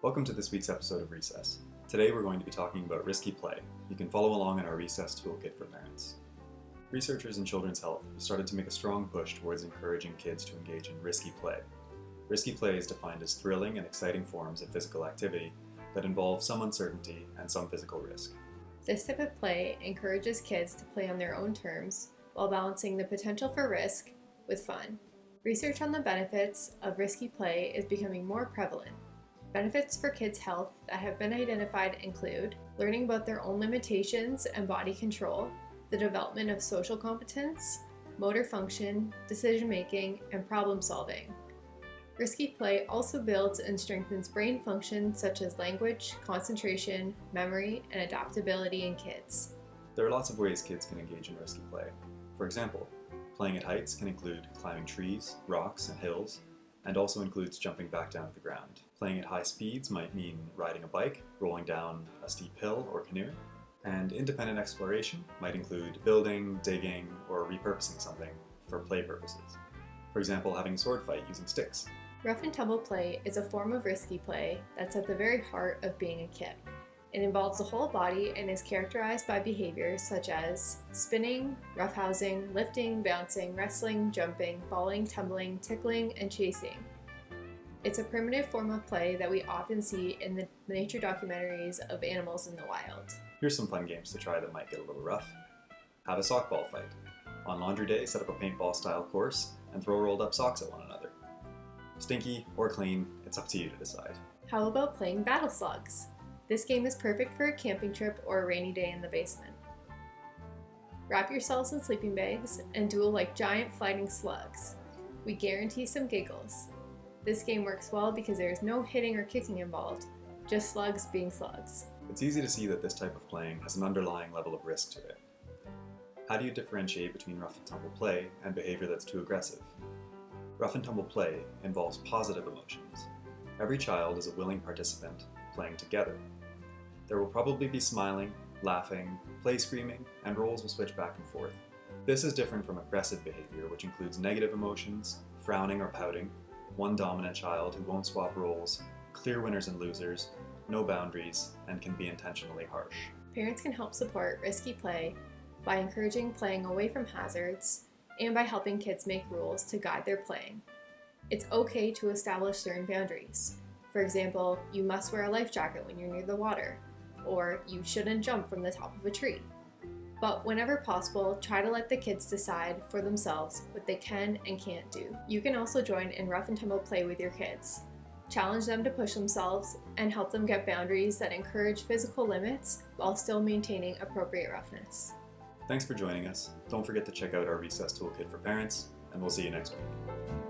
Welcome to this week's episode of Recess. Today we're going to be talking about risky play. You can follow along in our Recess Toolkit for Parents. Researchers in children's health have started to make a strong push towards encouraging kids to engage in risky play. Risky play is defined as thrilling and exciting forms of physical activity that involve some uncertainty and some physical risk. This type of play encourages kids to play on their own terms while balancing the potential for risk with fun. Research on the benefits of risky play is becoming more prevalent. Benefits for kids' health that have been identified include learning about their own limitations and body control, the development of social competence, motor function, decision-making, and problem-solving. Risky play also builds and strengthens brain function such as language, concentration, memory, and adaptability in kids. There are lots of ways kids can engage in risky play. For example, playing at heights can include climbing trees, rocks, and hills, and also includes jumping back down to the ground. Playing at high speeds might mean riding a bike, rolling down a steep hill, or canoeing. And independent exploration might include building, digging, or repurposing something for play purposes. For example, having a sword fight using sticks. Rough and tumble play is a form of risky play that's at the very heart of being a kid. It involves the whole body and is characterized by behaviours such as spinning, roughhousing, lifting, bouncing, wrestling, jumping, falling, tumbling, tickling, and chasing. It's a primitive form of play that we often see in the nature documentaries of animals in the wild. Here's some fun games to try that might get a little rough. Have a sockball fight. On laundry day, set up a paintball-style course and throw rolled up socks at one another. Stinky or clean, it's up to you to decide. How about playing battle slugs? This game is perfect for a camping trip or a rainy day in the basement. Wrap yourselves in sleeping bags and duel like giant fighting slugs. We guarantee some giggles. This game works well because there is no hitting or kicking involved, just slugs being slugs. It's easy to see that this type of playing has an underlying level of risk to it. How do you differentiate between rough and tumble play and behavior that's too aggressive? Rough and tumble play involves positive emotions. Every child is a willing participant playing together. There will probably be smiling, laughing, play screaming, and roles will switch back and forth. This is different from aggressive behavior, which includes negative emotions, frowning or pouting, one dominant child who won't swap roles, clear winners and losers, no boundaries, and can be intentionally harsh. Parents can help support risky play by encouraging playing away from hazards and by helping kids make rules to guide their playing. It's okay to establish certain boundaries. For example, you must wear a life jacket when you're near the water, or you shouldn't jump from the top of a tree. But whenever possible, try to let the kids decide for themselves what they can and can't do. You can also join in rough and tumble play with your kids. Challenge them to push themselves and help them get boundaries that encourage physical limits while still maintaining appropriate roughness. Thanks for joining us. Don't forget to check out our Recess Toolkit for Parents, and we'll see you next week.